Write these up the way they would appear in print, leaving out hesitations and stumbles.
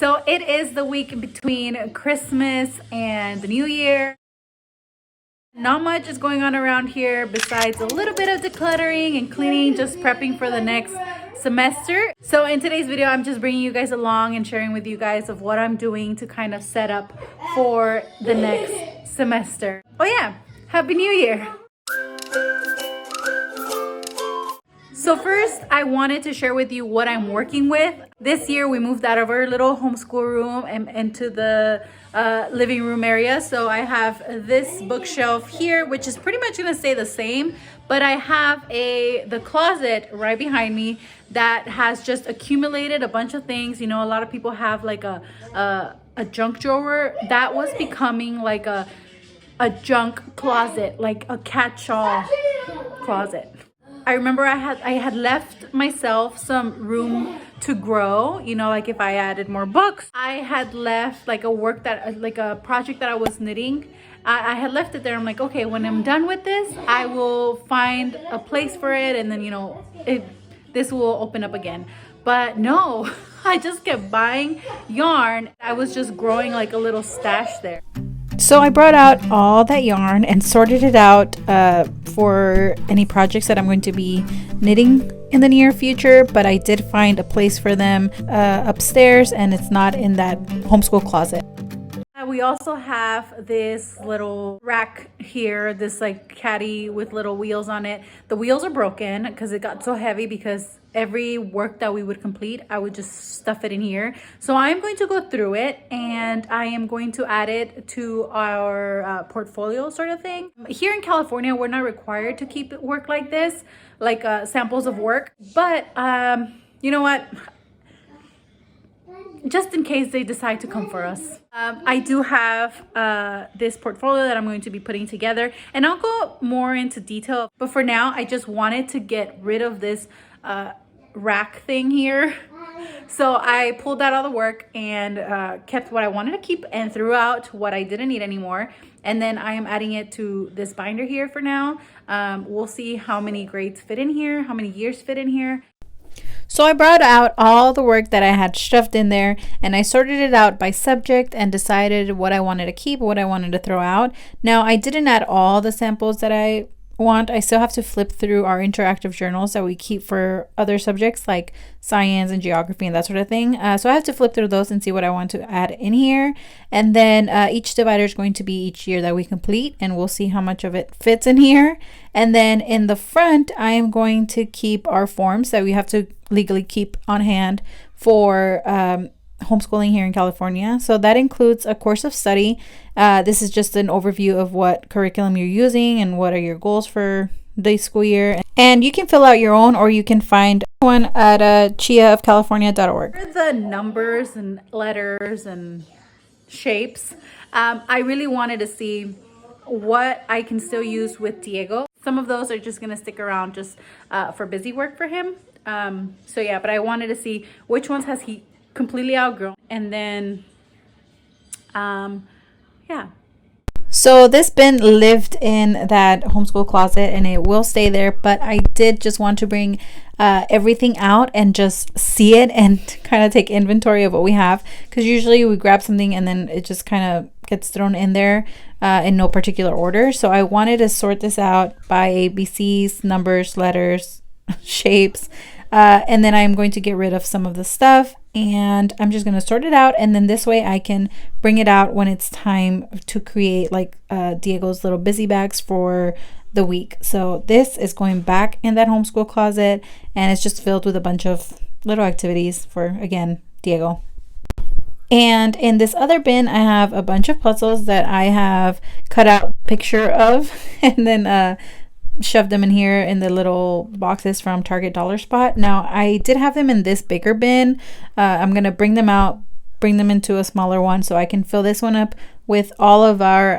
So it is the week between Christmas and the New Year. Not much is going on around here besides a little bit of decluttering and cleaning, just prepping for the next semester. So in today's video, I'm just bringing you guys along and sharing with you guys of what I'm doing to kind of set up for the next semester. Oh yeah, Happy New Year! So first, I wanted to share with you what I'm working with. This year, we moved out of our little homeschool room and into the living room area. So I have this bookshelf here, which is pretty much gonna stay the same, but I have the closet right behind me that has just accumulated a bunch of things. You know, a lot of people have like a junk drawer. That was becoming like a junk closet, like a catch-all closet. I remember I had left myself some room to grow, you know, like if I added more books. I had left like a project that I was knitting. I had left it there. I'm like, okay, when I'm done with this, I will find a place for it, and then, you know, this will open up again. But no, I just kept buying yarn. I was just growing like a little stash there. So I brought out all that yarn and sorted it out for any projects that I'm going to be knitting in the near future, but I did find a place for them upstairs, and it's not in that homeschool closet. We also have this little rack here, this like caddy with little wheels on it. The wheels are broken because it got so heavy, because every work that we would complete, I would just stuff it in here. So I'm going to go through it, and I am going to add it to our portfolio sort of thing. Here in California, we're not required to keep work like this, like samples of work. But you know what? Just in case they decide to come for us. I do have this portfolio that I'm going to be putting together, and I'll go more into detail. But for now, I just wanted to get rid of this rack thing here. So I pulled out all the work and kept what I wanted to keep and threw out what I didn't need anymore. And then I am adding it to this binder here for now. We'll see how many grades fit in here, how many years fit in here. So I brought out all the work that I had shoved in there, and I sorted it out by subject and decided what I wanted to keep, what I wanted to throw out. Now, I didn't add all the samples that I want. I still have to flip through our interactive journals that we keep for other subjects like science and geography and that sort of thing. So I have to flip through those and see what I want to add in here. And then each divider is going to be each year that we complete, and we'll see how much of it fits in here. And then in the front, I am going to keep our forms that we have to legally keep on hand for homeschooling here in California. So that includes a course of study. This is just an overview of what curriculum you're using and what are your goals for the school year. And you can fill out your own, or you can find one at chiaofcalifornia.org. For the numbers and letters and shapes, I really wanted to see what I can still use with Diego. Some of those are just going to stick around just for busy work for him. So yeah, but I wanted to see which ones has he completely outgrown, and then yeah. So this bin lived in that homeschool closet, and it will stay there, but I did just want to bring everything out and just see it and kind of take inventory of what we have, because usually we grab something and then it just kind of gets thrown in there in no particular order. So I wanted to sort this out by ABCs, numbers, letters, shapes, and then I'm going to get rid of some of the stuff, and I'm just going to sort it out, and then this way I can bring it out when it's time to create like Diego's little busy bags for the week. So this is going back in that homeschool closet, and it's just filled with a bunch of little activities for, again, Diego. And in this other bin, I have a bunch of puzzles that I have cut out a picture of and then shoved them in here in the little boxes from Target Dollar Spot. Now, I did have them in this bigger bin. I'm going to bring them out, bring them into a smaller one so I can fill this one up with all of our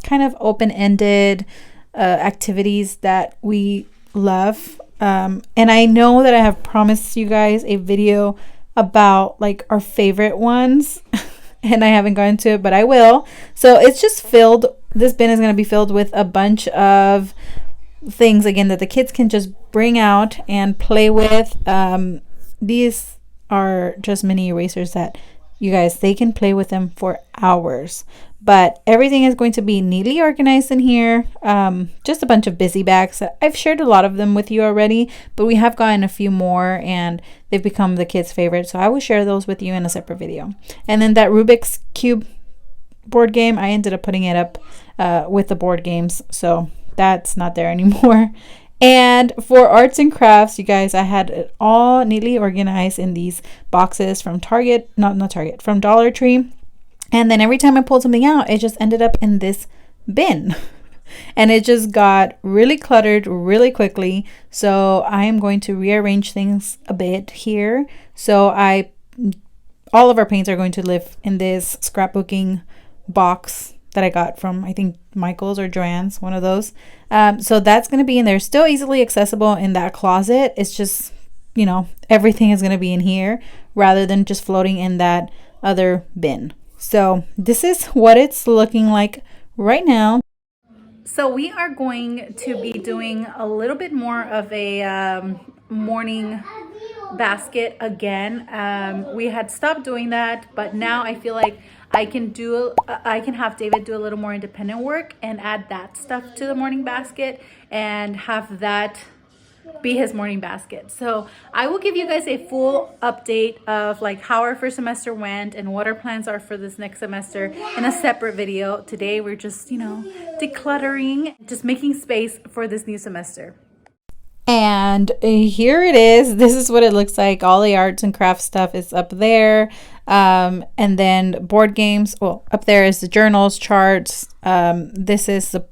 kind of open-ended activities that we love. And I know that I have promised you guys a video about like our favorite ones and I haven't gotten to it, but I will. So it's just filled. This bin is going to be filled with a bunch of things, again, that the kids can just bring out and play with. These are just mini erasers that You guys, they can play with them for hours. But everything is going to be neatly organized in here. Just a bunch of busy bags. I've shared a lot of them with you already, but we have gotten a few more and they've become the kids' favorite. So I will share those with you in a separate video. And then that Rubik's Cube board game, I ended up putting it up with the board games. So that's not there anymore. And for arts and crafts, you guys, I had it all neatly organized in these boxes from Target, not Target, from Dollar Tree. And then every time I pulled something out, it just ended up in this bin. And it just got really cluttered really quickly. So I am going to rearrange things a bit here. So all of our paints are going to live in this scrapbooking box that I got from, I think, Michael's or Joann's, one of those. So that's going to be in there, still easily accessible in that closet. It's just, everything is going to be in here rather than just floating in that other bin. So this is what it's looking like right now. So we are going to be doing a little bit more of a morning basket again. We had stopped doing that, but now I feel like I can have David do a little more independent work and add that stuff to the morning basket and have that be his morning basket. So I will give you guys a full update of like how our first semester went and what our plans are for this next semester in a separate video. Today we're just, decluttering, just making space for this new semester. And here it is. This is what it looks like. All the arts and crafts stuff is up there. And then board games. Well, up there is the journals, charts. This is the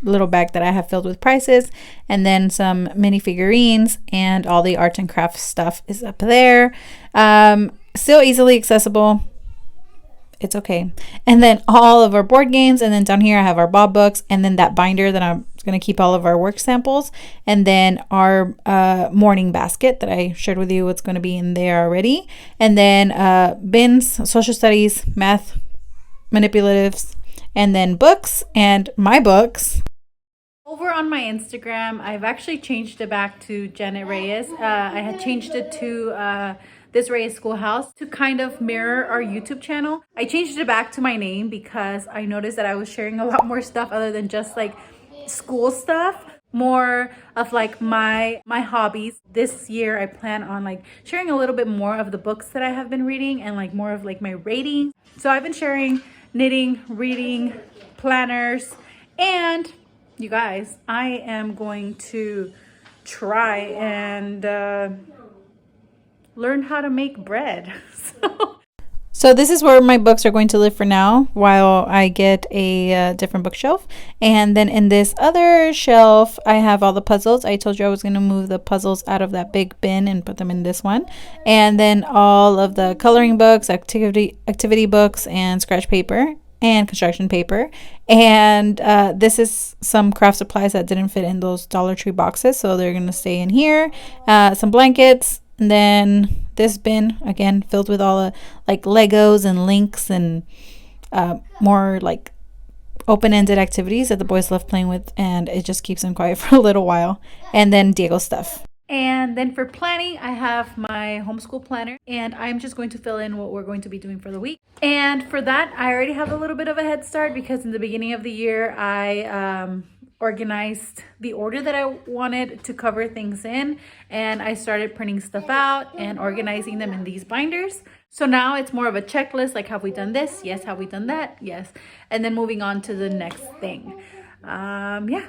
little bag that I have filled with prices. And then some mini figurines and all the arts and crafts stuff is up there. Still easily accessible. It's okay. And then all of our board games. And then down here I have our Bob books. And then that binder that I'm going to keep all of our work samples. And then our morning basket that I shared with you what's going to be in there already. And then bins, social studies, math, manipulatives, and then books and my books. Over on my Instagram, I've actually changed it back to Janet Reyes. I had changed it to This Reyes Schoolhouse to kind of mirror our YouTube channel. I changed it back to my name because I noticed that I was sharing a lot more stuff other than just like school stuff, more of like my hobbies. This year I plan on like sharing a little bit more of the books that I have been reading and like more of like my ratings. So I've been sharing knitting, reading, planners, and you guys, I am going to try and learn how to make bread. So this is where my books are going to live for now while I get a different bookshelf. And then in this other shelf, I have all the puzzles. I told you I was going to move the puzzles out of that big bin and put them in this one. And then all of the coloring books, activity books, and scratch paper and construction paper. And this is some craft supplies that didn't fit in those Dollar Tree boxes, so they're going to stay in here. Some blankets. And then this bin, again, filled with all the like Legos and links and more like open-ended activities that the boys love playing with, and it just keeps them quiet for a little while. And then Diego stuff. And then for planning, I have my homeschool planner, and I'm just going to fill in what we're going to be doing for the week. And for that, I already have a little bit of a head start because in the beginning of the year, I organized the order that I wanted to cover things in, and I started printing stuff out and organizing them in these binders. So now it's more of a checklist, like have we done this? Yes. Have we done that? Yes. And then moving on to the next thing. Yeah.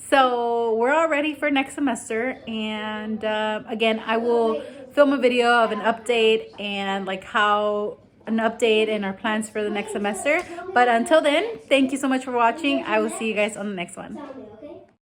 So we're all ready for next semester, and again, I will film a video of an update and like an update and our plans for the next semester. But until then, thank you so much for watching. I will see you guys on the next one.